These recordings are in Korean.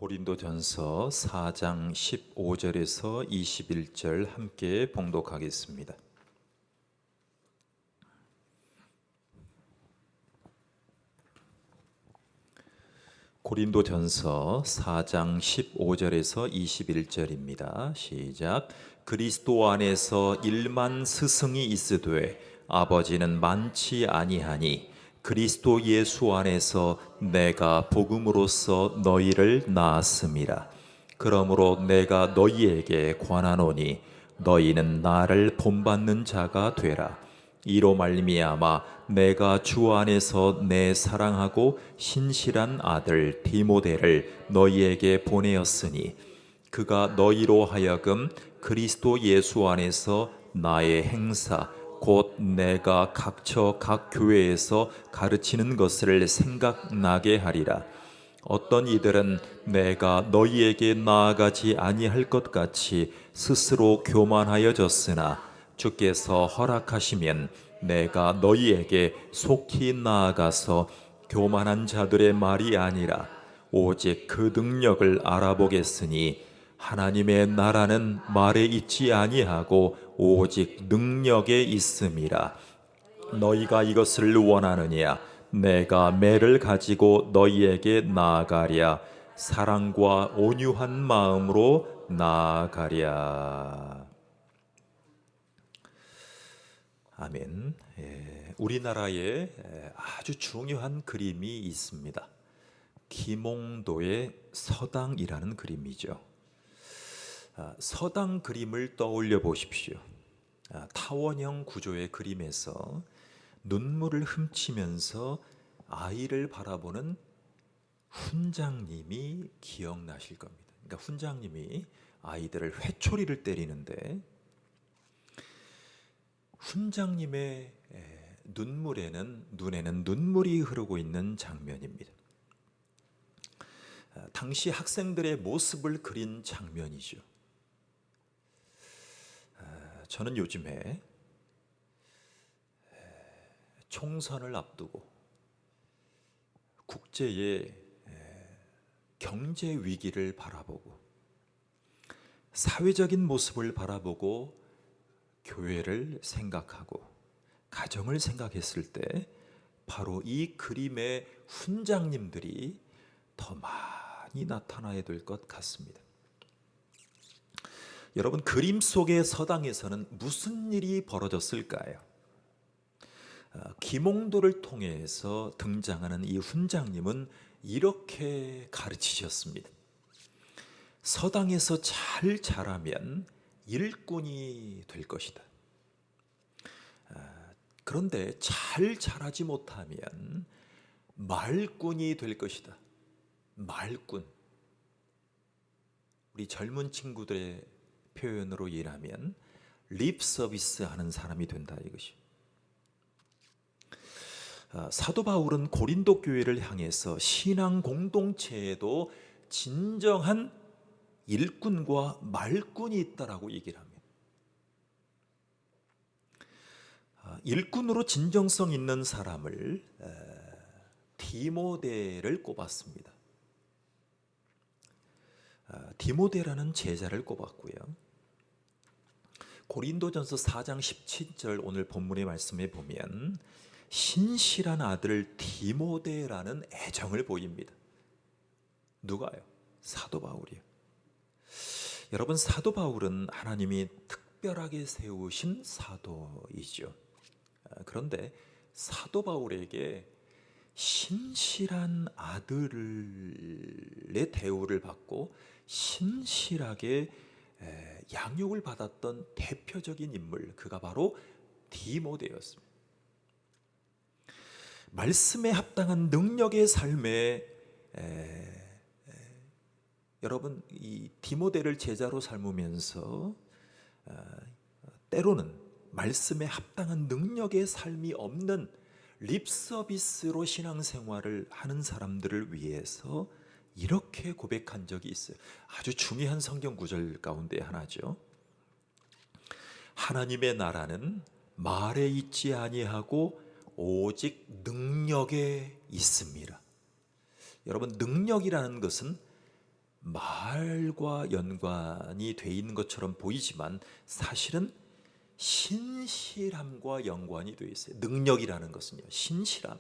고린도전서 4장 15절에서 21절 함께 봉독하겠습니다. 고린도전서 4장 15절에서 21절입니다. 시작. 그리스도 안에서 일만 스승이 있으되 아버지는 많지 아니하니 그리스도 예수 안에서 내가 복음으로써 너희를 낳았음이라. 그러므로 내가 너희에게 권하노니 너희는 나를 본받는 자가 되라. 이로 말미암아 내가 주 안에서 내 사랑하고 신실한 아들 디모데를 너희에게 보내었으니 그가 너희로 하여금 그리스도 예수 안에서 나의 행사 곧 내가 각처 각 교회에서 가르치는 것을 생각나게 하리라. 어떤 이들은 내가 너희에게 나아가지 아니할 것 같이 스스로 교만하여졌으나 주께서 허락하시면 내가 너희에게 속히 나아가서 교만한 자들의 말이 아니라 오직 그 능력을 알아보겠으니 하나님의 나라는 말에 있지 아니하고 오직 능력에 있음이라. 너희가 이것을 원하느냐? 내가 매를 가지고 너희에게 나아가랴. 사랑과 온유한 마음으로 나아가랴. 아멘. 우리나라에 아주 중요한 그림이 있습니다. 김홍도의 서당이라는 그림이죠. 서당 그림을 떠올려 보십시오. 타원형 구조의 그림에서 눈물을 훔치면서 아이를 바라보는 훈장님이 기억나실 겁니다. 그러니까 훈장님이 아이들을 회초리를 때리는데 훈장님의 눈에는 눈물이 흐르고 있는 장면입니다. 당시 학생들의 모습을 그린 장면이죠. 저는 요즘에 총선을 앞두고 국제의 경제 위기를 바라보고 사회적인 모습을 바라보고 교회를 생각하고 가정을 생각했을 때 바로 이 그림의 훈장님들이 더 많이 나타나야 될 것 같습니다. 여러분, 그림 속의 서당에서는 무슨 일이 벌어졌을까요? 김홍도를 통해서 등장하는 이 훈장님은 이렇게 가르치셨습니다. 서당에서 잘 자라면 일꾼이 될 것이다. 그런데 잘 자라지 못하면 말꾼이 될 것이다. 말꾼. 우리 젊은 친구들의 표현으로 일하면 립 서비스 하는 사람이 된다 이것이. 사도 바울은 고린도 교회를 향해서 신앙 공동체에도 진정한 일꾼과 말꾼이 있다라고 얘기를 합니다. 일꾼으로 진정성 있는 사람을 디모데를 꼽았습니다. 디모데라는 제자를 꼽았고요. 고린도전서 4장 17절 오늘 본문의 말씀에 보면 신실한 아들 디모데라는 애정을 보입니다. 누가요? 사도 바울이요. 여러분, 사도 바울은 하나님이 특별하게 세우신 사도이죠. 그런데 사도 바울에게 신실한 아들의 대우를 받고 신실하게 양육을 받았던 대표적인 인물, 그가 바로 디모데였습니다. 말씀에 합당한 능력의 삶에 여러분, 이 디모데를 제자로 삼으면서 때로는 말씀에 합당한 능력의 삶이 없는 립서비스로 신앙생활을 하는 사람들을 위해서 이렇게 고백한 적이 있어요. 아주 중요한 성경 구절 가운데 하나죠. 하나님의 나라는 말에 있지 아니하고 오직 능력에 있습니다. 여러분, 능력이라는 것은 말과 연관이 돼 있는 것처럼 보이지만 사실은 신실함과 연관이 되어 있어요. 능력이라는 것은요, 신실함.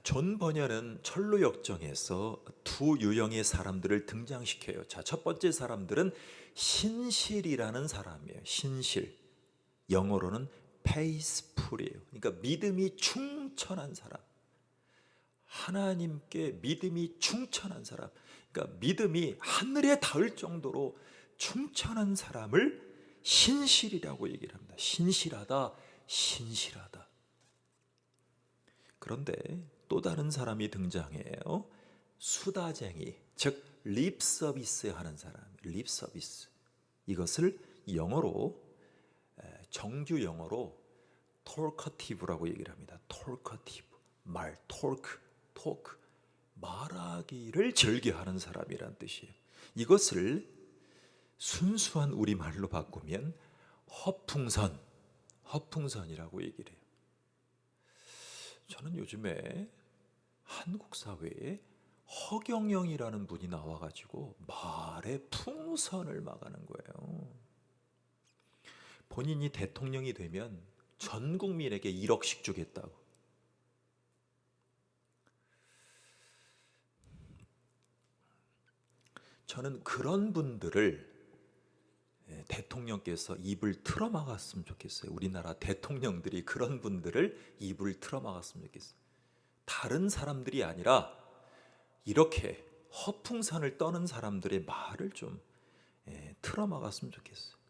존 버녀는 철로 역정에서 두 유형의 사람들을 등장시켜요. 자, 첫 번째 사람들은 신실이라는 사람이에요. 신실. 영어로는 faithful이에요. 그러니까 믿음이 충천한 사람. 하나님께 믿음이 충천한 사람. 그러니까 믿음이 하늘에 닿을 정도로 충천한 사람을 신실이라고 얘기를 합니다. 신실하다, 신실하다. 그런데 또 다른 사람이 등장해요. 수다쟁이, 즉 립 서비스 하는 사람. 립 서비스. 이것을 영어로, 정규 영어로 톨커티브라고 얘기를 합니다. 톨커티브. 말, 토크. 말하기를 즐겨하는 사람이란 뜻이에요. 이것을 순수한 우리말로 바꾸면 허풍선이라고 얘기를 해요. 저는 요즘에 한국 사회에 허경영이라는 분이 나와가지고 말의 풍선을 막아는 거예요. 본인이 대통령이 되면 전 국민에게 1억씩 주겠다고. 저는 그런 분들을 대통령께서 입을 틀어막았으면 좋겠어요. 우리나라 대통령들이 그런 분들을 입을 틀어막았으면 좋겠어요. 다른 사람들이 아니라 이렇게 허풍선을 떠는 사람들의 말을 좀 틀어막았으면 좋겠어요.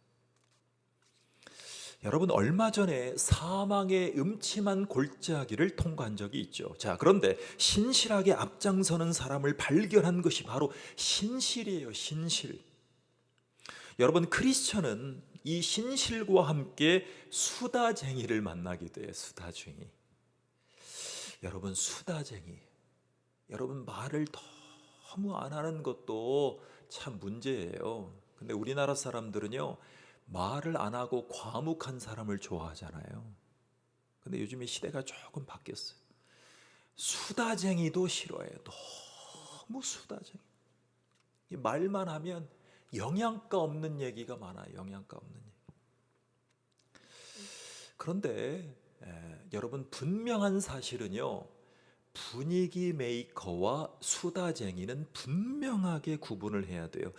여러분, 얼마 전에 사망의 음침한 골짜기를 통과한 적이 있죠. 자, 그런데 신실하게 앞장서는 사람을 발견한 것이 바로 신실이에요. 신실. 여러분, 크리스천은 이 신실과 함께 수다쟁이를 만나게 돼요. 수다쟁이. 여러분, 수다쟁이. 여러분, 말을 너무 안 하는 것도 참 문제예요. 근데 우리나라 사람들은요, 말을 안 하고 과묵한 사람을 좋아하잖아요. 근데 요즘에 시대가 조금 바뀌었어요. 수다쟁이도 싫어해요. 너무 수다쟁이. 말만 하면 영양가 없는 얘기가 많아요. 영양가 없는 얘기. 그런데 여러분, 분명한 사실은요, 분위기 메이커와 수다쟁이는 분명하게 구분을 해야 돼요.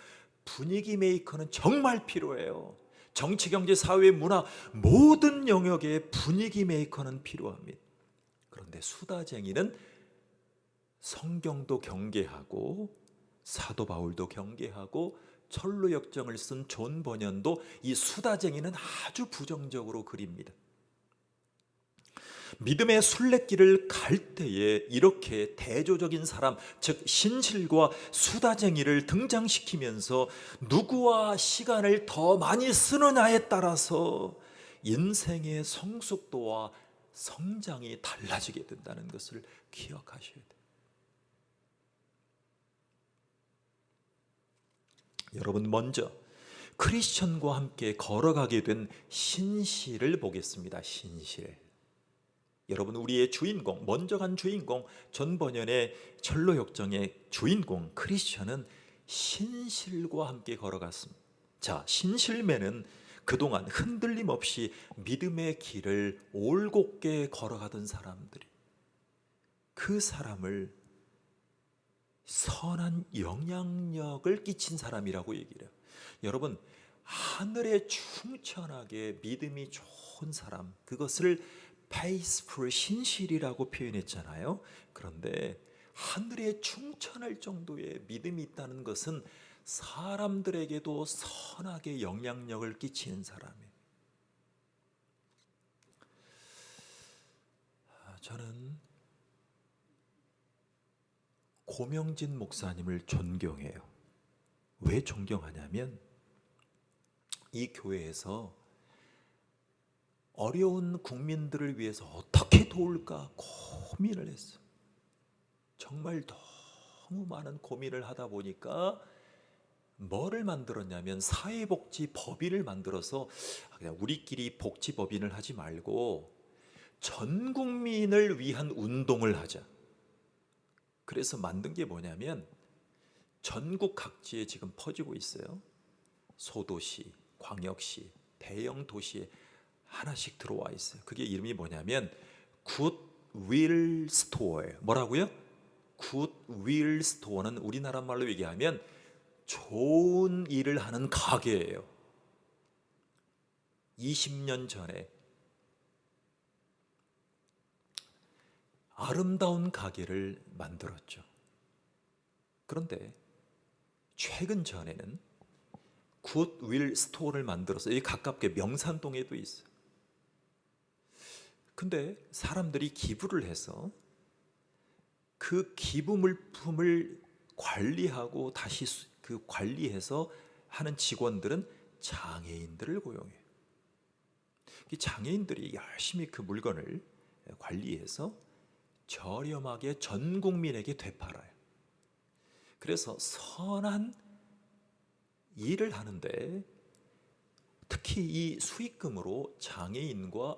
분위기 메이커는 정말 필요해요. 정치, 경제, 사회, 문화 모든 영역에 분위기 메이커는 필요합니다. 그런데 수다쟁이는 성경도 경계하고 사도 바울도 경계하고 철로 역정을 쓴 존 버년도 이 수다쟁이는 아주 부정적으로 그립니다. 믿음의 순례길을 갈 때에 이렇게 대조적인 사람, 즉 신실과 수다쟁이를 등장시키면서 누구와 시간을 더 많이 쓰느냐에 따라서 인생의 성숙도와 성장이 달라지게 된다는 것을 기억하셔야 돼요. 여러분, 먼저 크리스천과 함께 걸어가게 된 신실을 보겠습니다. 신실. 여러분, 우리의 주인공, 먼저 간 주인공, 존 버년의 철로 역정의 주인공 크리스천은 신실과 함께 걸어갔습니다. 자, 신실매는 그동안 흔들림 없이 믿음의 길을 올곧게 걸어가던 사람들이 그 사람을 선한 영향력을 끼친 사람이라고 얘기를 해요. 여러분, 하늘에 충천하게 믿음이 좋은 사람, 그것을 faithful, 신실이라고 표현했잖아요. 그런데 하늘에 충천할 정도의 믿음이 있다는 것은 사람들에게도 선하게 영향력을 끼치는 사람이에요. 저는 고명진 목사님을 존경해요. 왜 존경하냐면 이 교회에서 어려운 국민들을 위해서 어떻게 도울까 고민을 했어요. 정말 너무 많은 고민을 하다 보니까 뭐를 만들었냐면 사회복지법인을 만들어서 그냥 우리끼리 복지법인을 하지 말고 전 국민을 위한 운동을 하자. 그래서 만든 게 뭐냐면 전국 각지에 지금 퍼지고 있어요. 소도시, 광역시, 대형 도시에 하나씩 들어와 있어요. 그게 이름이 뭐냐면 굿윌 스토어예요. 뭐라고요? 굿윌 스토어는 우리나라 말로 얘기하면 좋은 일을 하는 가게예요. 20년 전에 아름다운 가게를 만들었죠. 그런데 최근 전에는 굿윌 스토어를 만들어서 여기 가깝게 명산동에도 있어요. 근데 사람들이 기부를 해서 그 기부 물품을 관리하고 다시 그 관리해서 하는 직원들은 장애인들을 고용해요. 이 장애인들이 열심히 그 물건을 관리해서 저렴하게 전 국민에게 되팔아요. 그래서 선한 일을 하는데 특히 이 수익금으로 장애인과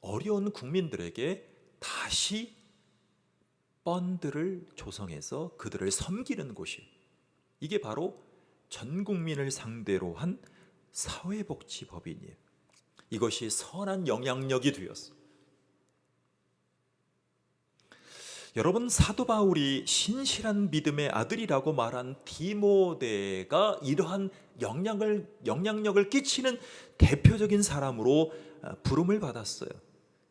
어려운 국민들에게 다시 펀드를 조성해서 그들을 섬기는 곳이에요. 이게 바로 전 국민을 상대로 한 사회복지법인이에요. 이것이 선한 영향력이 되었어. 여러분, 사도 바울이 신실한 믿음의 아들이라고 말한 디모데가 이러한 영향력을 끼치는 대표적인 사람으로 부름을 받았어요.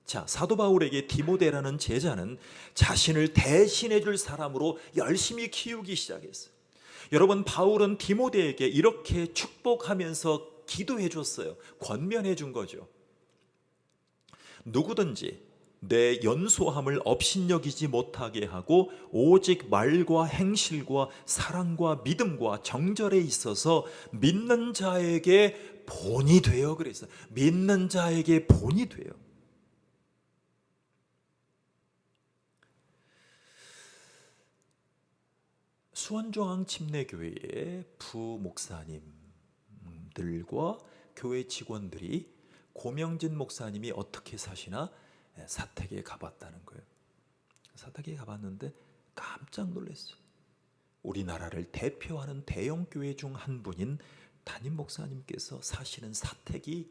자, 사도 바울에게 디모데라는 제자는 자신을 대신해 줄 사람으로 열심히 키우기 시작했어요. 여러분, 바울은 디모데에게 이렇게 축복하면서 기도해 줬어요. 권면해 준 거죠. 누구든지 내 연소함을 업신여기지 못하게 하고 오직 말과 행실과 사랑과 믿음과 정절에 있어서 믿는 자에게 본이 되어 그랬어요. 믿는 자에게 본이 돼요. 수원중앙침례교회의 부목사님들과 교회 직원들이 고명진 목사님이 어떻게 사시나 사택에 가봤다는 거예요. 사택에 가봤는데 깜짝 놀랐어요. 우리나라를 대표하는 대형 교회 중 한 분인 담임 목사님께서 사시는 사택이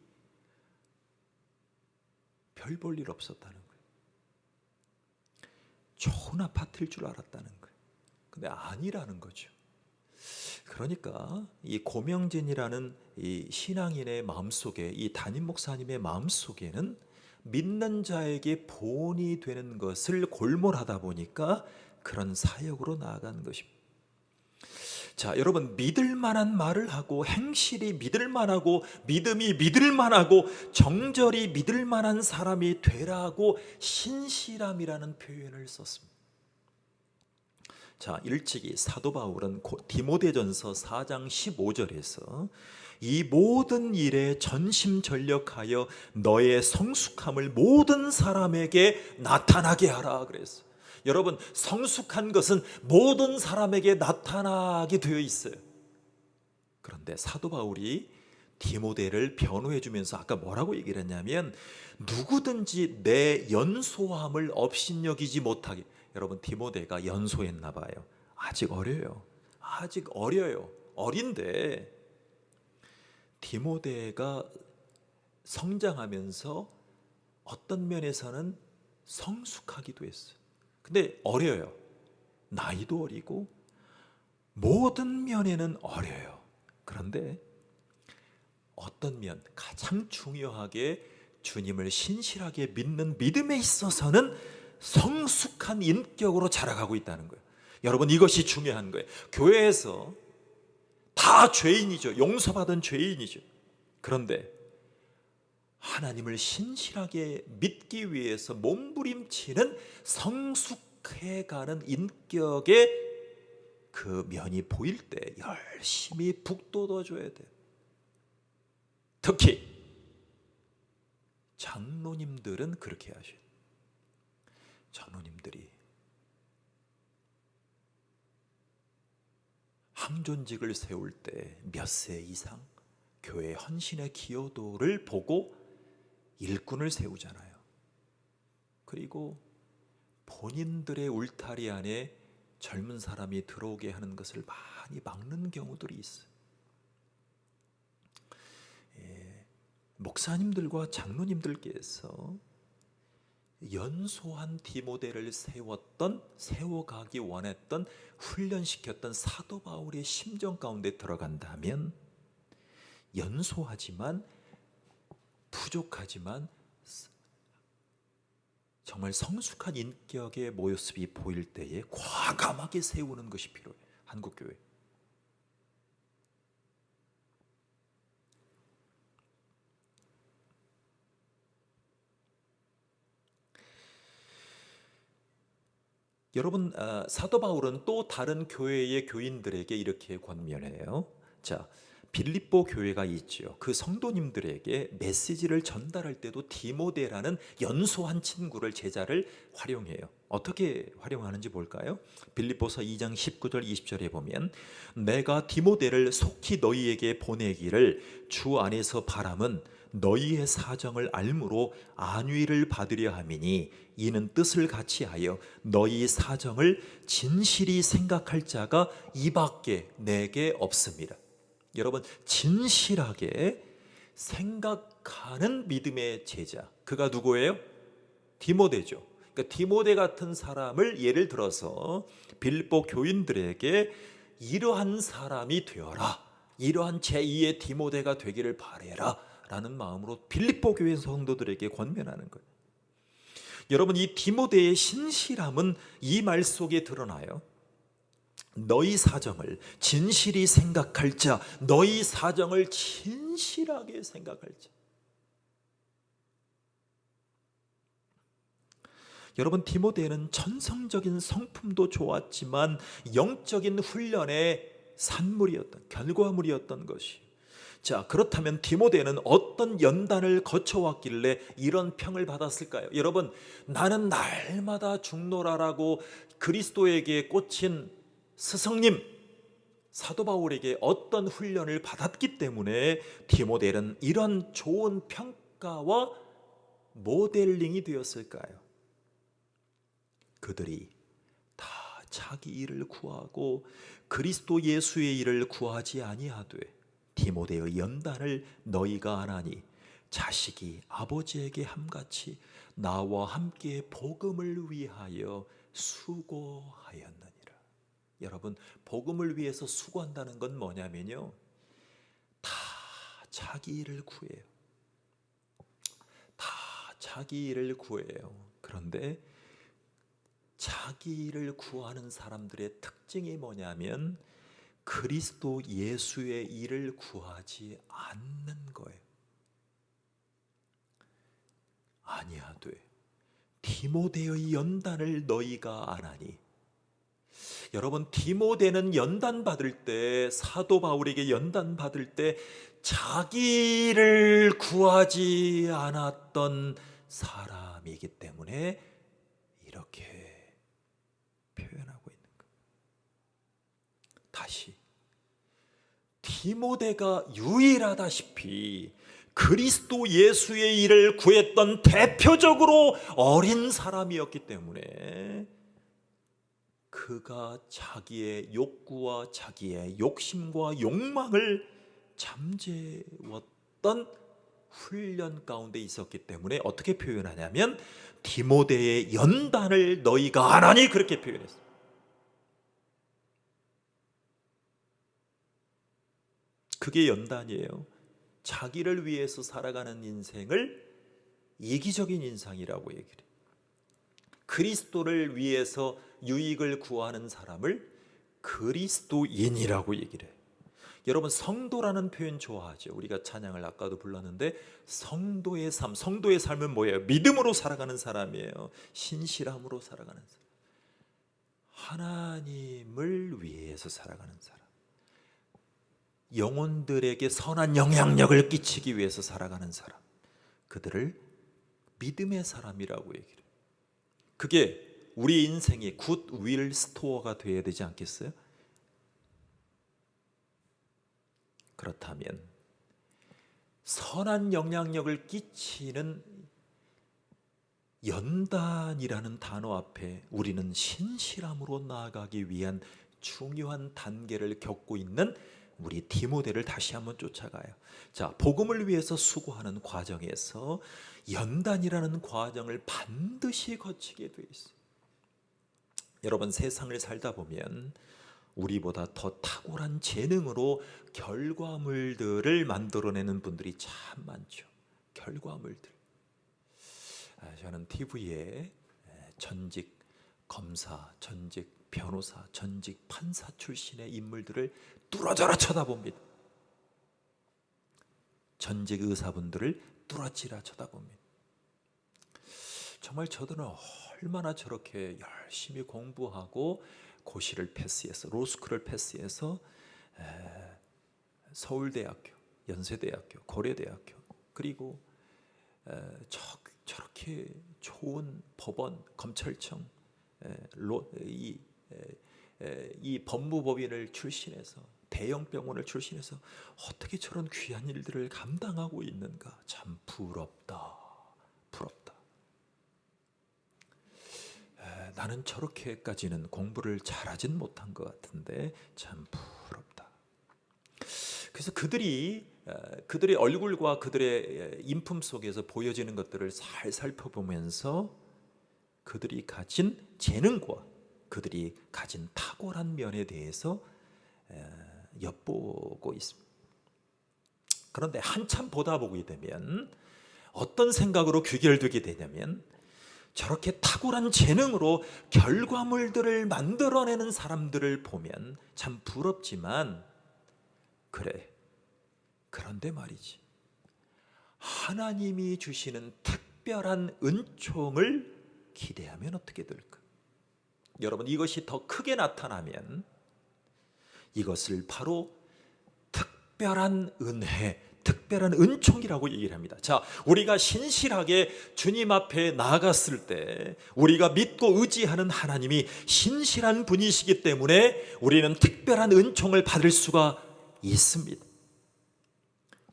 별 볼 일 없었다는 거예요. 좋은 아파트일 줄 알았다는 거예요. 근데 아니라는 거죠. 그러니까 이 고명진이라는 이 신앙인의 마음속에, 이 담임 목사님의 마음속에는 믿는 자에게 본이 되는 것을 골몰하다 보니까 그런 사역으로 나아가는 것입니다. 자, 여러분, 믿을 만한 말을 하고 행실이 믿을 만하고 믿음이 믿을 만하고 정절이 믿을 만한 사람이 되라고 신실함이라는 표현을 썼습니다. 자, 일찍이 사도 바울은 디모데전서 4장 15절에서 이 모든 일에 전심전력하여 너의 성숙함을 모든 사람에게 나타나게 하라 그랬어요. 여러분, 성숙한 것은 모든 사람에게 나타나게 되어 있어요. 그런데 사도 바울이 디모데를 변호해 주면서 아까 뭐라고 얘기를 했냐면 누구든지 내 연소함을 업신여기지 못하게. 여러분, 디모데가 연소했나 봐요. 아직 어려요. 아직 어려요. 어린데 디모데가 성장하면서 어떤 면에서는 성숙하기도 했어요. 근데 어려요. 나이도 어리고 모든 면에는 어려요. 그런데 어떤 면, 가장 중요하게 주님을 신실하게 믿는 믿음에 있어서는 성숙한 인격으로 자라가고 있다는 거예요. 여러분, 이것이 중요한 거예요. 교회에서 다 죄인이죠. 용서받은 죄인이죠. 그런데 하나님을 신실하게 믿기 위해서 몸부림치는 성숙해가는 인격의 그 면이 보일 때 열심히 북돋워줘야 돼요. 특히 장로님들은 그렇게 하셔요. 장로님들이 항존직을 세울 때 몇 세 이상 교회 헌신의 기여도를 보고 일꾼을 세우잖아요. 그리고 본인들의 울타리 안에 젊은 사람이 들어오게 하는 것을 많이 막는 경우들이 있어요. 목사님들과 장로님들께서 연소한 디모데를 세워가기 원했던, 훈련시켰던 사도 바울의 심정 가운데 들어간다면, 연소하지만 부족하지만 정말 성숙한 인격의 모습이 보일 때에 과감하게 세우는 것이 필요해요. 한국교회. 여러분, 사도 바울은 또 다른 교회의 교인들에게 이렇게 권면해요. 자, 빌립보 교회가 있죠. 그 성도님들에게 메시지를 전달할 때도 디모데라는 연소한 친구를, 제자를 활용해요. 어떻게 활용하는지 볼까요? 빌립보서 2장 19절 20절에 보면, 내가 디모데를 속히 너희에게 보내기를 주 안에서 바람은 너희의 사정을 알므로 안위를 받으려 함이니, 이는 뜻을 같이하여 너희 사정을 진실히 생각할 자가 이밖에 내게 없습니다. 여러분, 진실하게 생각하는 믿음의 제자, 그가 누구예요? 디모데죠. 그러니까 디모데 같은 사람을 예를 들어서 빌립보 교인들에게 이러한 사람이 되어라, 이러한 제2의 디모데가 되기를 바라라 라는 마음으로 빌립보 교회 성도들에게 권면하는 거예요. 여러분, 이 디모데의 신실함은 이 말 속에 드러나요. 너희 사정을 진실히 생각할 자, 너희 사정을 진실하게 생각할 자. 여러분, 디모데는 천성적인 성품도 좋았지만 영적인 훈련의 산물이었던, 결과물이었던 것이. 자, 그렇다면 디모데는 어떤 연단을 거쳐왔길래 이런 평을 받았을까요? 여러분, 나는 날마다 죽노라라고 그리스도에게 꽂힌 스승님 사도 바울에게 어떤 훈련을 받았기 때문에 디모데는 이런 좋은 평가와 모델링이 되었을까요? 그들이 다 자기 일을 구하고 그리스도 예수의 일을 구하지 아니하되 디모데의 연단을 너희가 아나니 자식이 아버지에게 함같이 나와 함께 복음을 위하여 수고하였느니라. 여러분, 복음을 위해서 수고한다는 건 뭐냐면요, 다 자기 일을 구해요. 다 자기 일을 구해요. 그런데 자기 일을 구하는 사람들의 특징이 뭐냐면 그리스도 예수의 일을 구하지 않는 거예요. 아니하되 디모데의 연단을 너희가 아나니. 여러분, 디모데는 연단 받을 때, 사도 바울에게 연단 받을 때 자기를 구하지 않았던 사람이기 때문에 이렇게 표현하고 있는 거예요. 다시, 디모데가 유일하다시피 그리스도 예수의 일을 구했던 대표적으로 어린 사람이었기 때문에 그가 자기의 욕구와 자기의 욕심과 욕망을 잠재웠던 훈련 가운데 있었기 때문에 어떻게 표현하냐면 디모데의 연단을 너희가 아나니, 그렇게 표현했어요. 그게 연단이에요. 자기를 위해서 살아가는 인생을 이기적인 인상이라고 얘기를 해요. 그리스도를 위해서 유익을 구하는 사람을 그리스도인이라고 얘기를 해요. 여러분, 성도라는 표현 좋아하죠. 우리가 찬양을 아까도 불렀는데 성도의 삶, 성도의 삶은 뭐예요? 믿음으로 살아가는 사람이에요. 신실함으로 살아가는 사람. 하나님을 위해서 살아가는 사람. 영혼들에게 선한 영향력을 끼치기 위해서 살아가는 사람. 그들을 믿음의 사람이라고 얘기를 해요. 그게 우리 인생의 굿 윌 스토어가 되어야 되지 않겠어요? 그렇다면 선한 영향력을 끼치는 연단이라는 단어 앞에 우리는 신실함으로 나아가기 위한 중요한 단계를 겪고 있는 우리 디모데를 다시 한번 쫓아가요. 자, 복음을 위해서 수고하는 과정에서 연단이라는 과정을 반드시 거치게 돼 있어요. 여러분, 세상을 살다 보면 우리보다 더 탁월한 재능으로 결과물들을 만들어내는 분들이 참 많죠. 결과물들. 저는 TV에 전직 검사, 전직 변호사, 전직 판사 출신의 인물들을 뚫어져라 쳐다봅니다. 전직 의사분들을 뚫어지라 쳐다봅니다. 정말 저들은 얼마나 저렇게 열심히 공부하고 고시를 패스해서, 로스쿨을 패스해서 서울대학교, 연세대학교, 고려대학교, 그리고 저렇게 좋은 법원, 검찰청, 이 법무법인을 출신해서, 대형 병원을 출신해서 어떻게 저런 귀한 일들을 감당하고 있는가. 참 부럽다. 부럽다. 나는 저렇게까지는 공부를 잘하진 못한 것 같은데 참 부럽다. 그래서 그들의 얼굴과 그들의 인품 속에서 보여지는 것들을 잘 살펴보면서 그들이 가진 재능과 그들이 가진 탁월한 면에 대해서 엿보고 있습니다. 그런데 한참 보다 보게 되면 어떤 생각으로 귀결되게 되냐면, 저렇게 탁월한 재능으로 결과물들을 만들어내는 사람들을 보면 참 부럽지만, 그래, 그런데 말이지, 하나님이 주시는 특별한 은총을 기대하면 어떻게 될까? 여러분, 이것이 더 크게 나타나면 이것을 바로 특별한 은혜, 특별한 은총이라고 얘기를 합니다. 자, 우리가 신실하게 주님 앞에 나아갔을 때 우리가 믿고 의지하는 하나님이 신실한 분이시기 때문에 우리는 특별한 은총을 받을 수가 있습니다.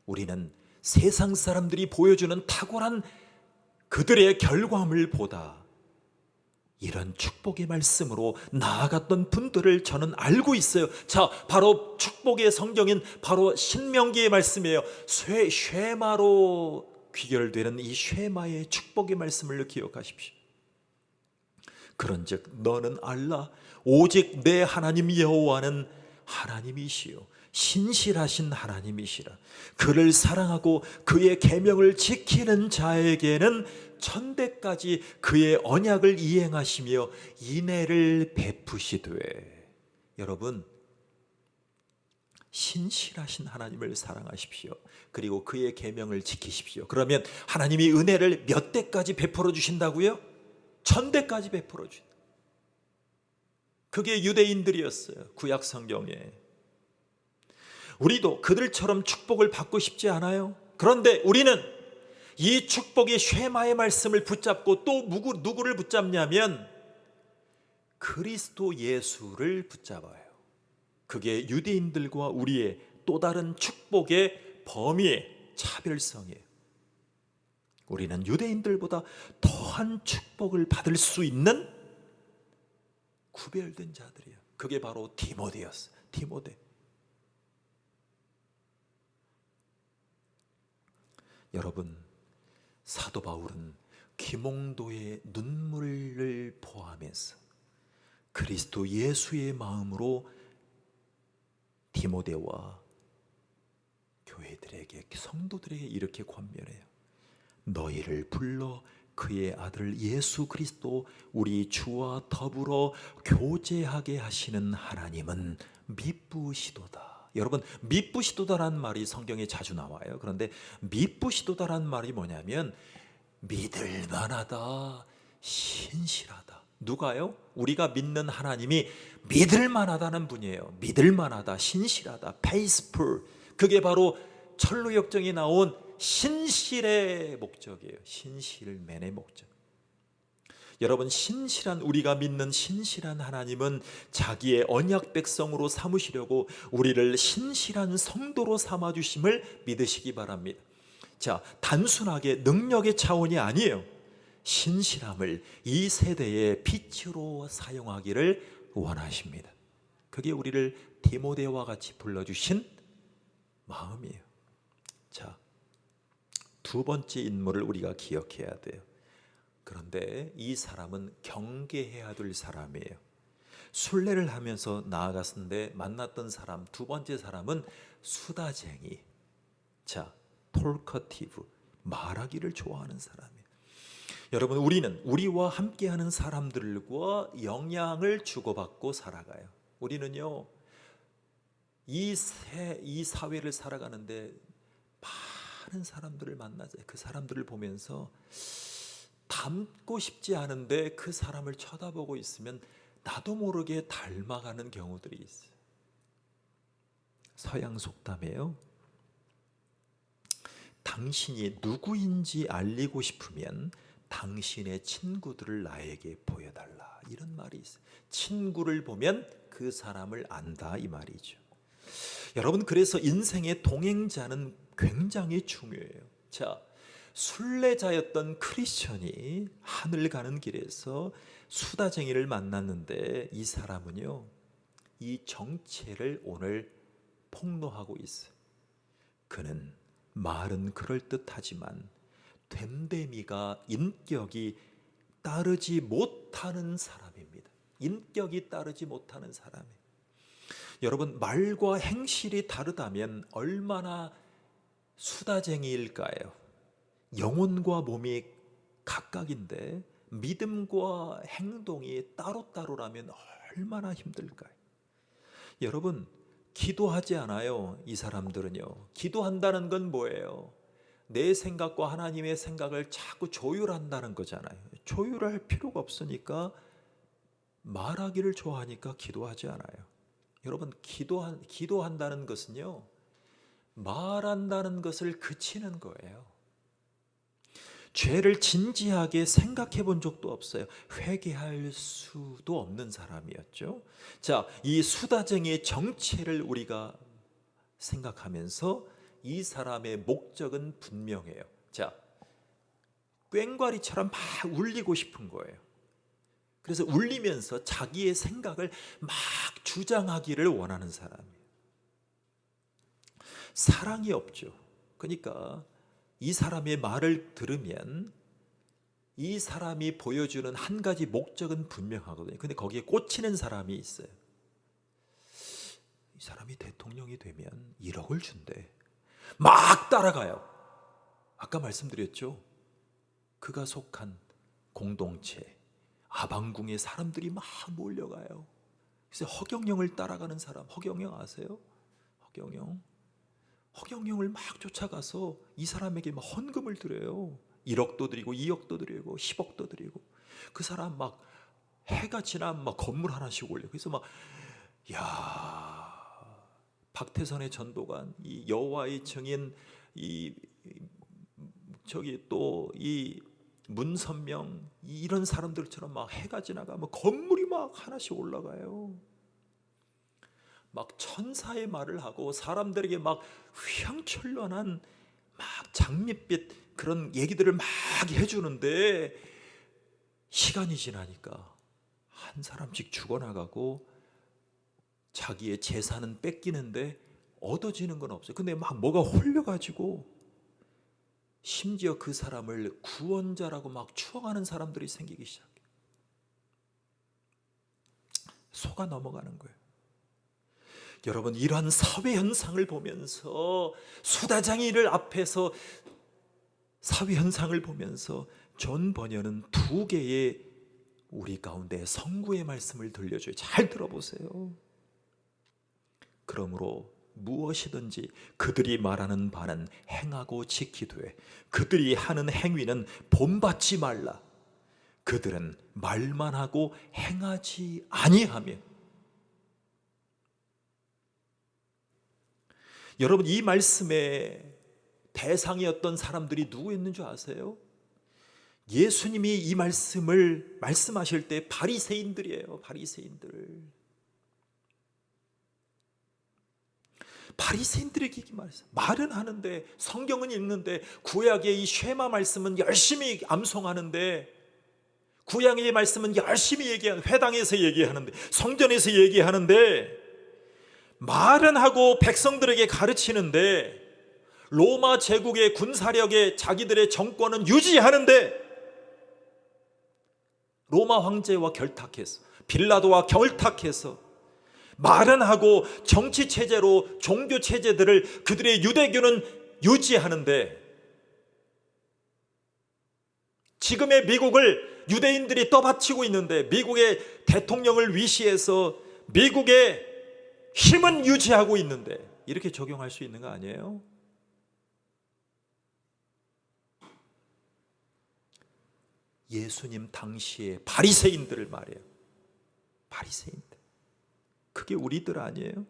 우리는 세상 사람들이 보여주는 탁월한 그들의 결과물보다 이런 축복의 말씀으로 나아갔던 분들을 저는 알고 있어요. 자, 바로 축복의 성경인 바로 신명기의 말씀이에요. 쉐마로 귀결되는 이 쉐마의 축복의 말씀을 기억하십시오. 그런즉 너는 알라, 오직 내 하나님 여호와는 하나님이시요 신실하신 하나님이시라. 그를 사랑하고 그의 계명을 지키는 자에게는 천대까지 그의 언약을 이행하시며 인애를 베푸시되. 여러분, 신실하신 하나님을 사랑하십시오. 그리고 그의 계명을 지키십시오. 그러면 하나님이 은혜를 몇 대까지 베풀어 주신다고요? 천대까지 베풀어 주신다. 그게 유대인들이었어요, 구약 성경에. 우리도 그들처럼 축복을 받고 싶지 않아요? 그런데 우리는 이 축복의 쉐마의 말씀을 붙잡고 또 누구를 붙잡냐면 그리스도 예수를 붙잡아요. 그게 유대인들과 우리의 또 다른 축복의 범위의 차별성이에요. 우리는 유대인들보다 더한 축복을 받을 수 있는 구별된 자들이에요. 그게 바로 디모데였어요. 디모데. 여러분, 사도 바울은 기몽도의 눈물을 포함해서 그리스도 예수의 마음으로 디모데와 교회들에게, 성도들에게 이렇게 권면해요. 너희를 불러 그의 아들 예수 그리스도 우리 주와 더불어 교제하게 하시는 하나님은 미쁘시도다. 여러분, 미쁘시도다라는 말이 성경에 자주 나와요. 그런데 미쁘시도다라는 말이 뭐냐면 믿을 만하다, 신실하다. 누가요? 우리가 믿는 하나님이 믿을 만하다는 분이에요. 믿을 만하다, 신실하다, faithful. 그게 바로 철로역정에 나온 신실의 목적이에요. 신실맨의 목적. 여러분, 우리가 믿는 신실한 하나님은 자기의 언약 백성으로 삼으시려고 우리를 신실한 성도로 삼아주심을 믿으시기 바랍니다. 자, 단순하게 능력의 차원이 아니에요. 신실함을 이 세대의 빛으로 사용하기를 원하십니다. 그게 우리를 디모데와 같이 불러주신 마음이에요. 자, 두 번째 인물을 우리가 기억해야 돼요. 그런데 이 사람은 경계해야 될 사람이에요. 순례를 하면서 나아갔는데 만났던 사람, 두 번째 사람은 수다쟁이. 자, 톨커티브, 말하기를 좋아하는 사람이에요. 여러분, 우리는 우리와 함께하는 사람들과 영향을 주고받고 살아가요. 우리는요, 이 사회를 살아가는데 많은 사람들을 만나죠. 그 사람들을 보면서 닮고 싶지 않은데 그 사람을 쳐다보고 있으면 나도 모르게 닮아가는 경우들이 있어요. 서양 속담이에요. 당신이 누구인지 알리고 싶으면 당신의 친구들을 나에게 보여달라. 이런 말이 있어요. 친구를 보면 그 사람을 안다, 이 말이죠. 여러분, 그래서 인생의 동행자는 굉장히 중요해요. 자, 순례자였던 크리스천이 하늘 가는 길에서 수다쟁이를 만났는데 이 사람은요, 이 정체를 오늘 폭로하고 있어요. 그는 말은 그럴듯하지만 됨됨이가 인격이 따르지 못하는 사람입니다. 인격이 따르지 못하는 사람이에요. 여러분, 말과 행실이 다르다면 얼마나 수다쟁이일까요? 영혼과 몸이 각각인데 믿음과 행동이 따로따로라면 얼마나 힘들까요? 여러분, 기도하지 않아요. 이 사람들은요. 기도한다는 건 뭐예요? 내 생각과 하나님의 생각을 자꾸 조율한다는 거잖아요. 조율할 필요가 없으니까 말하기를 좋아하니까 기도하지 않아요. 여러분, 기도한다는 것은요, 말한다는 것을 그치는 거예요. 죄를 진지하게 생각해 본 적도 없어요. 회개할 수도 없는 사람이었죠. 자, 이 수다쟁이의 정체를 우리가 생각하면서 이 사람의 목적은 분명해요. 자, 꽹과리처럼 막 울리고 싶은 거예요. 그래서 울리면서 자기의 생각을 막 주장하기를 원하는 사람이에요. 사랑이 없죠. 그러니까 이 사람의 말을 들으면 이 사람이 보여주는 한 가지 목적은 분명하거든요. 근데 거기에 꽂히는 사람이 있어요. 이 사람이 대통령이 되면 1억을 준대. 막 따라가요. 아까 말씀드렸죠. 그가 속한 공동체 아방궁에 사람들이 막 몰려가요. 그래서 허경영을 따라가는 사람, 허경영 아세요? 허경영을 막 쫓아가서 이 사람에게 막 헌금을 드려요. 1억도 드리고 2억도 드리고 10억도 드리고. 그 사람 막 해가 지나면 막 건물 하나씩 올려. 그래서 막 야, 박태선의 전도관, 이 여호와의 증인, 이 저기 또 이 문선명, 이런 사람들처럼 막 해가 지나가면 건물이 막 하나씩 올라가요. 막 천사의 말을 하고 사람들에게 막 휘황찬란한 막 장밋빛 그런 얘기들을 막 해주는데 시간이 지나니까 한 사람씩 죽어나가고 자기의 재산은 뺏기는데 얻어지는 건 없어요. 근데 막 뭐가 홀려가지고 심지어 그 사람을 구원자라고 막 추앙하는 사람들이 생기기 시작해요. 속아 넘어가는 거예요. 여러분, 이러한 사회 현상을 보면서 수다쟁이를 앞에서 사회 현상을 보면서 존 버녀는 두 개의 우리 가운데 성구의 말씀을 들려줘요. 잘 들어보세요. 그러므로 무엇이든지 그들이 말하는 바는 행하고 지키되 그들이 하는 행위는 본받지 말라. 그들은 말만 하고 행하지 아니하며. 여러분, 이 말씀의 대상이었던 사람들이 누구였는 줄 아세요? 예수님이 이 말씀을 말씀하실 때 바리새인들이에요. 바리새인들에게 말했어요. 말은 하는데, 성경은 읽는데, 구약의 이 쉐마 말씀은 열심히 암송하는데, 구약의 말씀은 열심히 얘기하는, 회당에서 얘기하는데, 성전에서 얘기하는데, 말은 하고 백성들에게 가르치는데, 로마 제국의 군사력에 자기들의 정권은 유지하는데, 로마 황제와 결탁해서, 빌라도와 결탁해서 말은 하고 정치 체제로 종교 체제들을 그들의 유대교는 유지하는데, 지금의 미국을 유대인들이 떠받치고 있는데, 미국의 대통령을 위시해서 미국의 힘은 유지하고 있는데, 이렇게 적용할 수 있는 거 아니에요? 예수님 당시의 바리새인들을 말해요. 바리새인들. 그게 우리들 아니에요?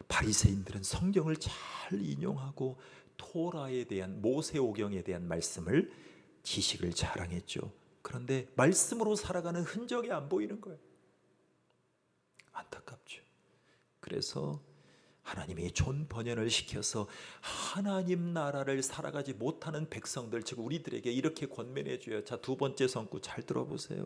바리새인들은 성경을 잘 인용하고 토라에 대한, 모세오경에 대한 말씀을, 지식을 자랑했죠. 그런데 말씀으로 살아가는 흔적이 안 보이는 거예요. 안타깝죠. 그래서 하나님이 존번연을 시켜서 하나님 나라를 살아가지 못하는 백성들, 즉 우리들에게 이렇게 권면해 줘요. 자, 두 번째 성구 잘 들어보세요.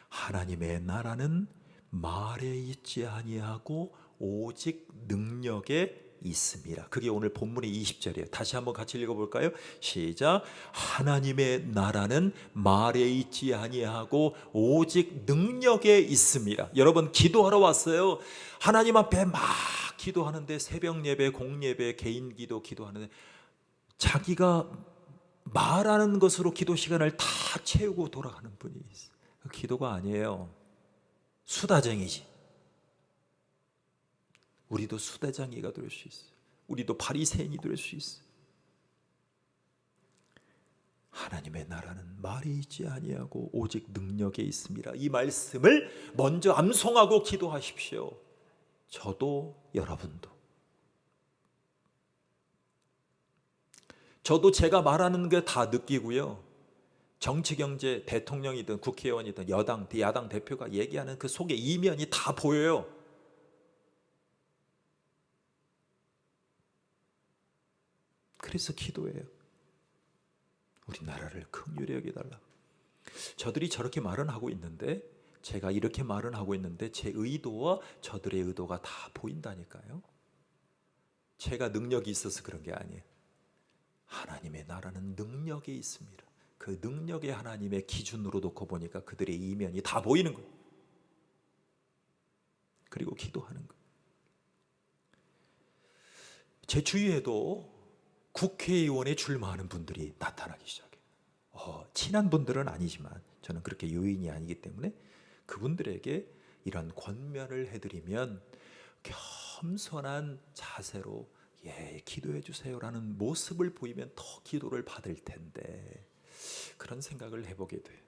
하나님의 나라는 말에 있지 아니하고 오직 능력에 있습니다. 그게 오늘 본문의 20절이에요. 다시 한번 같이 읽어볼까요? 시작. 하나님의 나라는 말에 있지 아니하고 오직 능력에 있습니다. 여러분, 기도하러 왔어요. 하나님 앞에 막 기도하는데, 새벽 예배, 공예배, 개인 기도 기도하는데 자기가 말하는 것으로 기도 시간을 다 채우고 돌아가는 분이 있어요. 기도가 아니에요. 수다쟁이지. 우리도 수다쟁이가 될 수 있어요. 우리도 바리새인이 될 수 있어요. 하나님의 나라는 말에 있지 아니하고 오직 능력에 있습니다. 이 말씀을 먼저 암송하고 기도하십시오. 저도, 여러분도. 저도 제가 말하는 게 다 느끼고요. 정치, 경제, 대통령이든 국회의원이든 여당, 야당 대표가 얘기하는 그 속에 이면이 다 보여요. 그래서 기도해요. 우리 나라를 긍휼히 여겨달라. 저들이 저렇게 말은 하고 있는데, 제가 이렇게 말은 하고 있는데 제 의도와 저들의 의도가 다 보인다니까요. 제가 능력이 있어서 그런 게 아니에요. 하나님의 나라는 능력에 있습니다. 그 능력의 하나님의 기준으로 놓고 보니까 그들의 이면이 다 보이는 거예요. 그리고 기도하는 거예요. 제 주위에도 국회의원에 출마하는 분들이 나타나기 시작해요. 친한 분들은 아니지만 저는 그렇게 요인이 아니기 때문에 그분들에게 이런 권면을 해드리면 겸손한 자세로 기도해 주세요라는 모습을 보이면 더 기도를 받을 텐데, 그런 생각을 해보게 돼요.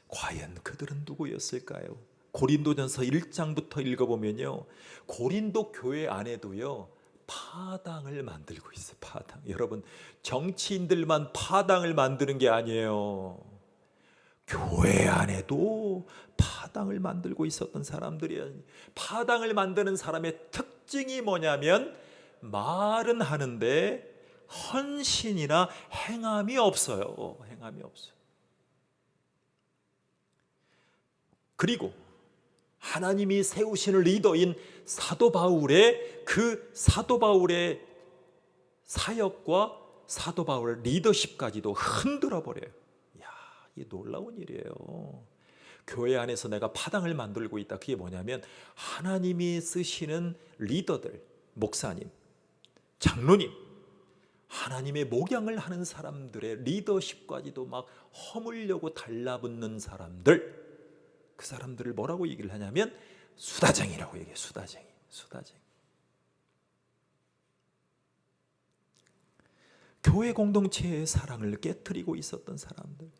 과연 그들은 누구였을까요? 고린도전서 1장부터 읽어보면요, 고린도 교회 안에도요 파당을 만들고 있어요. 파당. 여러분, 정치인들만 파당을 만드는 게 아니에요. 교회 안에도 파당을 만들고 있었던 사람들이에요. 파당을 만드는 사람의 특징이 뭐냐면 말은 하는데 헌신이나 행함이 없어요. 행함이 없어요. 그리고 하나님이 세우시는 리더인 사도 바울의 사역과 사도 바울의 리더십까지도 흔들어 버려요. 이게 놀라운 일이에요. 교회 안에서 내가 파당을 만들고 있다. 그게 뭐냐면 하나님이 쓰시는 리더들, 목사님, 장로님, 하나님의 목양을 하는 사람들의 리더십까지도 막 허물려고 달라붙는 사람들, 그 사람들을 뭐라고 얘기를 하냐면 수다쟁이라고 얘기해요. 수다쟁이. 교회 공동체의 사랑을 깨트리고 있었던 사람들,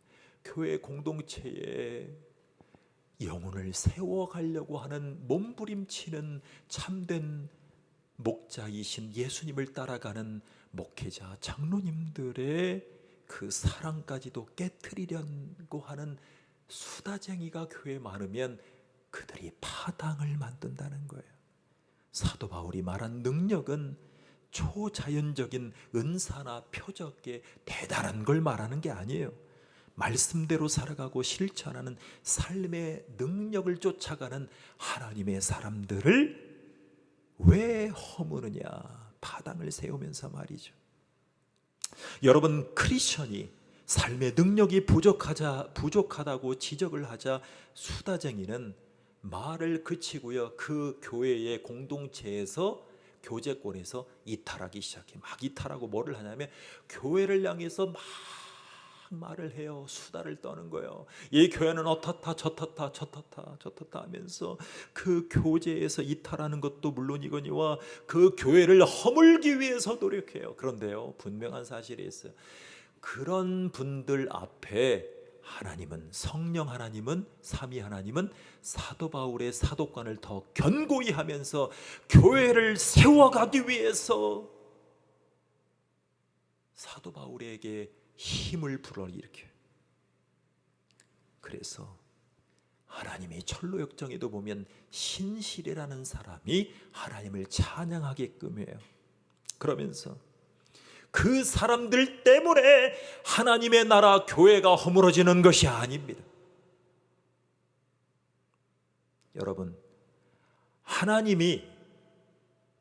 교회 공동체에 영혼을 세워가려고 하는 몸부림치는 참된 목자이신 예수님을 따라가는 목회자, 장로님들의 그 사랑까지도 깨트리려고 하는 수다쟁이가 교회에 많으면 그들이 파당을 만든다는 거예요. 사도 바울이 말한 능력은 초자연적인 은사나 표적에 대단한 걸 말하는 게 아니에요. 말씀대로 살아가고 실천하는 삶의 능력을 쫓아가는 하나님의 사람들을 왜 허무느냐, 파당을 세우면서 말이죠. 여러분, 크리스천이 삶의 능력이 부족하다고 지적을 하자 수다쟁이는 말을 그치고요, 그 교회의 공동체에서 교제권에서 이탈하기 시작해. 막 이탈하고 뭐를 하냐면 교회를 향해서 막 말을 해요. 수다를 떠는 거예요. 이 교회는 어떻다 저렇다 저렇다 저렇다 하면서 그 교제에서 이탈하는 것도 물론이거니와 그 교회를 허물기 위해서 노력해요. 그런데요, 분명한 사실이 있어요. 그런 분들 앞에 하나님은, 성령 하나님은, 삼위 하나님은 사도 바울의 사도관을 더 견고히 하면서 교회를 세워가기 위해서 사도 바울에게 힘을 불어일으켜요. 그래서 하나님이 철로역정에도 보면 신실이라는 사람이 하나님을 찬양하게끔 해요. 그러면서 그 사람들 때문에 하나님의 나라 교회가 허물어지는 것이 아닙니다. 여러분, 하나님이,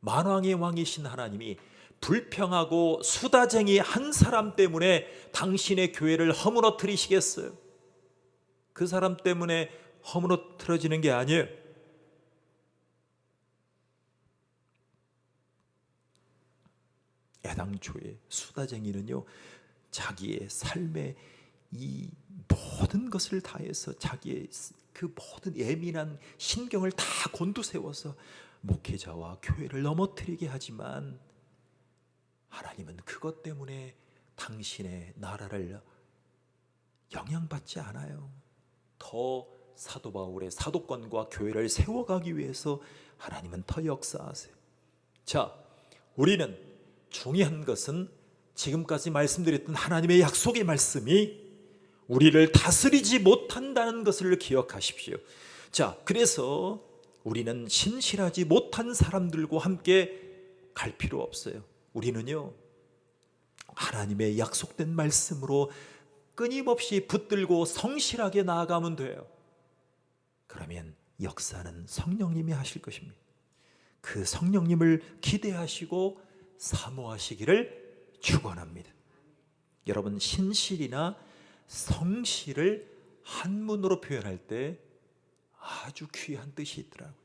만왕의 왕이신 하나님이 불평하고 수다쟁이 한 사람 때문에 당신의 교회를 허물어뜨리시겠어요? 그 사람 때문에 허물어뜨려지는 게 아니에요. 애당초에 수다쟁이는요, 자기의 삶의 이 모든 것을 다해서 자기의 그 모든 예민한 신경을 다 곤두세워서 목회자와 교회를 넘어뜨리게 하지만 하나님은 그것 때문에 당신의 나라를 영향받지 않아요. 더 사도 바울의 사도권과 교회를 세워가기 위해서 하나님은 더 역사하세요. 자, 우리는 중요한 것은 지금까지 말씀드렸던 하나님의 약속의 말씀이 우리를 다스리지 못한다는 것을 기억하십시오. 자, 그래서 우리는 신실하지 못한 사람들과 함께 갈 필요 없어요. 우리는요, 하나님의 약속된 말씀으로 끊임없이 붙들고 성실하게 나아가면 돼요. 그러면 역사는 성령님이 하실 것입니다. 그 성령님을 기대하시고 사모하시기를 축원합니다. 여러분, 신실이나 성실을 한문으로 표현할 때 아주 귀한 뜻이 있더라고요.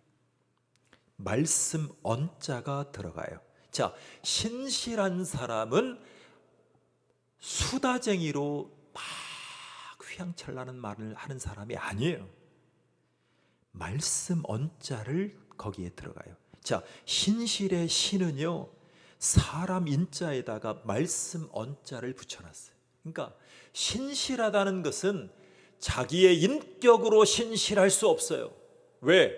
말씀 언자가 들어가요. 자, 신실한 사람은 수다쟁이로 막 휘황찬란한 말을 하는 사람이 아니에요. 말씀 언자를 거기에 들어가요. 자, 신실의 신은요, 사람 인자에다가 말씀 언자를 붙여놨어요. 그러니까 신실하다는 것은 자기의 인격으로 신실할 수 없어요. 왜?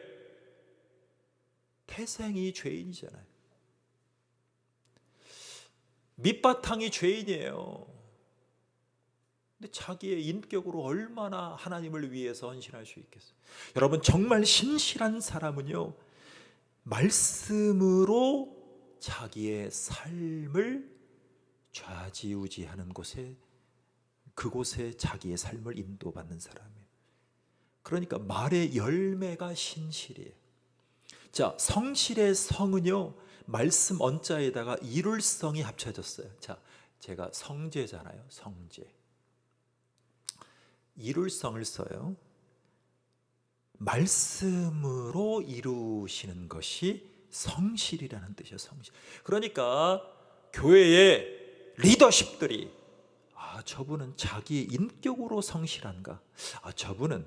태생이 죄인이잖아요. 밑바탕이 죄인이에요. 근데 자기의 인격으로 얼마나 하나님을 위해서 헌신할 수 있겠어요? 여러분, 정말 신실한 사람은요, 말씀으로 자기의 삶을 좌지우지하는 곳에, 그곳에 자기의 삶을 인도받는 사람이에요. 그러니까 말의 열매가 신실이에요. 자, 성실의 성은요, 말씀 언자에다가 이룰성이 합쳐졌어요. 자, 제가 성제잖아요. 성제. 이룰성을 써요. 말씀으로 이루시는 것이 성실이라는 뜻이에요. 성실. 그러니까 교회의 리더십들이, 저분은 자기 인격으로 성실한가? 저분은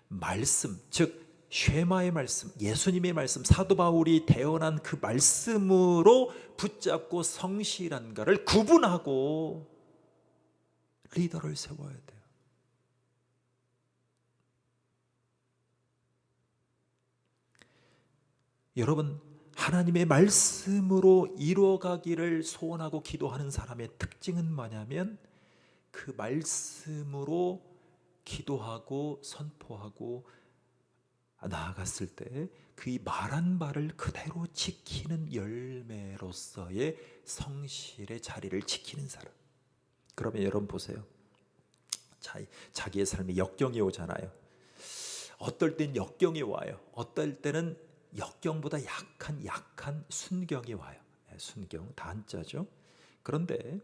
말씀, 즉 쉐마의 말씀, 예수님의 말씀, 사도 바울이 대언한 그 말씀으로 붙잡고 성실한가를 구분하고 리더를 세워야 돼요. 여러분, 하나님의 말씀으로 이루어가기를 소원하고 기도하는 사람의 특징은 뭐냐면 그 말씀으로 기도하고 선포하고 나아갔을 때 그 말한 바를 그대로 지키는 열매로서의 성실의 자리를 지키는 사람. 그러면 여러분 보세요. 자기의 삶에 역경이 오잖아요. 어떨 땐 역경이 와요. 어떨 때는 역경보다 약한 순경이 와요. 순경 다 한자죠. 그런데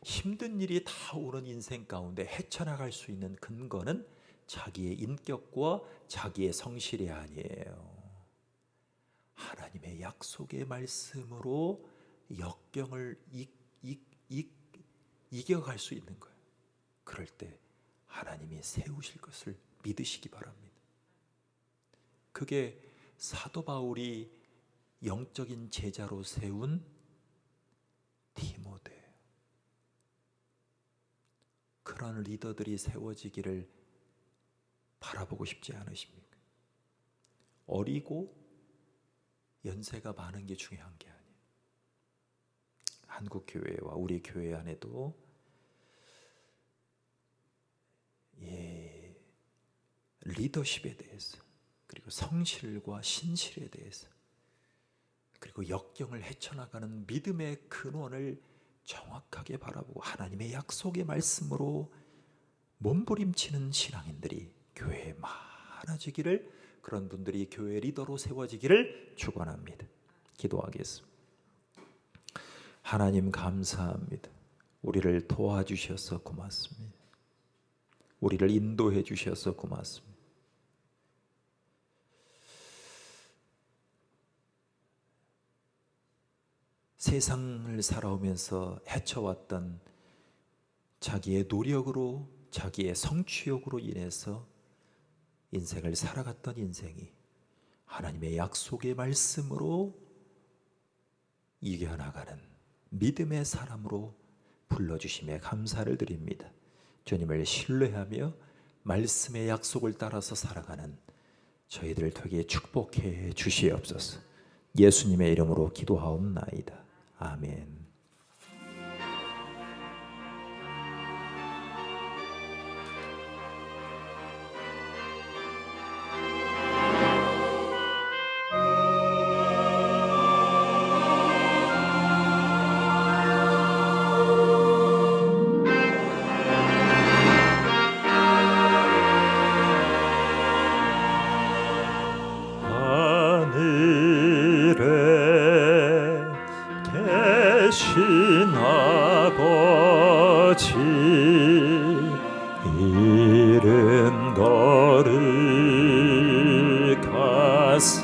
힘든 일이 다 오는 인생 가운데 헤쳐나갈 수 있는 근거는 자기의 인격과 자기의 성실이 아니에요. 하나님의 약속의 말씀으로 역경을 이겨갈 수 있는 거예요. 그럴 때 하나님이 세우실 것을 믿으시기 바랍니다. 그게 사도 바울이 영적인 제자로 세운 디모데. 그런 리더들이 세워지기를 바라보고 싶지 않으십니까? 어리고 연세가 많은 게 중요한 게 아니에요. 한국 교회와 우리 교회 안에도 리더십에 대해서, 그리고 성실과 신실에 대해서, 그리고 역경을 헤쳐나가는 믿음의 근원을 정확하게 바라보고 하나님의 약속의 말씀으로 몸부림치는 신앙인들이 교회에 많아지기를, 그런 분들이 교회 리더로 세워지기를 축원합니다. 기도하겠습니다. 하나님 감사합니다. 우리를 도와주셔서 고맙습니다. 우리를 인도해 주셔서 고맙습니다. 세상을 살아오면서 헤쳐왔던 자기의 노력으로, 자기의 성취욕으로 인해서 인생을 살아갔던 인생이 하나님의 약속의 말씀으로 이겨나가는 믿음의 사람으로 불러주심에 감사를 드립니다. 주님을 신뢰하며 말씀의 약속을 따라서 살아가는 저희들 되게 축복해 주시옵소서. 예수님의 이름으로 기도하옵나이다. 아멘. 계신 아버지 이른 거룩하사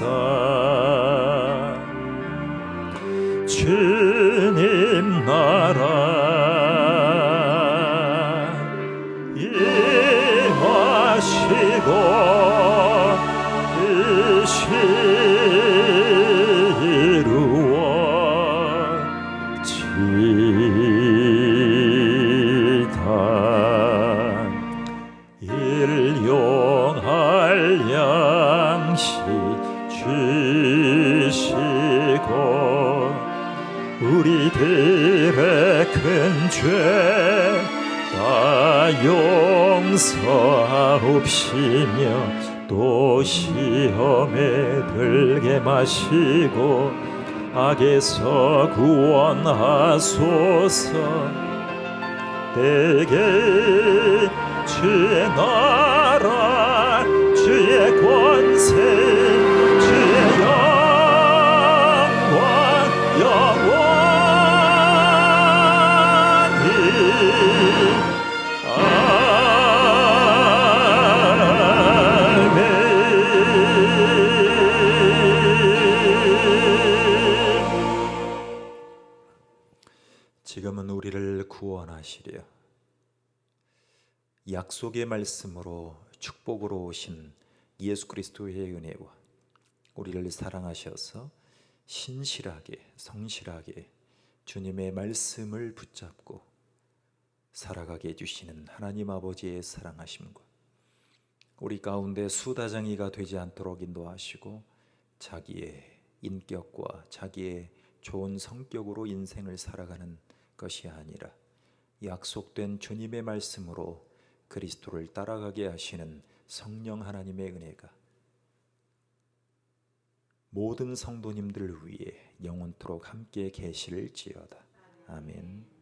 주님 나라 임하시고 뜻이 일용할 양식 주시고 우리들의 큰 죄 다 용서하옵시며 또 시험에 들게 마시고 악에서 구원하소서. 내게 주의 나라 주의 권세 주의 영광 영원히 아멘. 지금은 우리를 구원하시려 약속의 말씀으로 축복으로 오신 예수 그리스도의 은혜와 우리를 사랑하셔서 신실하게 성실하게 주님의 말씀을 붙잡고 살아가게 해주시는 하나님 아버지의 사랑하심과 우리 가운데 수다쟁이가 되지 않도록 인도하시고 자기의 인격과 자기의 좋은 성격으로 인생을 살아가는 것이 아니라 약속된 주님의 말씀으로 그리스도를 따라가게 하시는 성령 하나님의 은혜가 모든 성도님들을 위해 영원토록 함께 계실지어다. 아멘.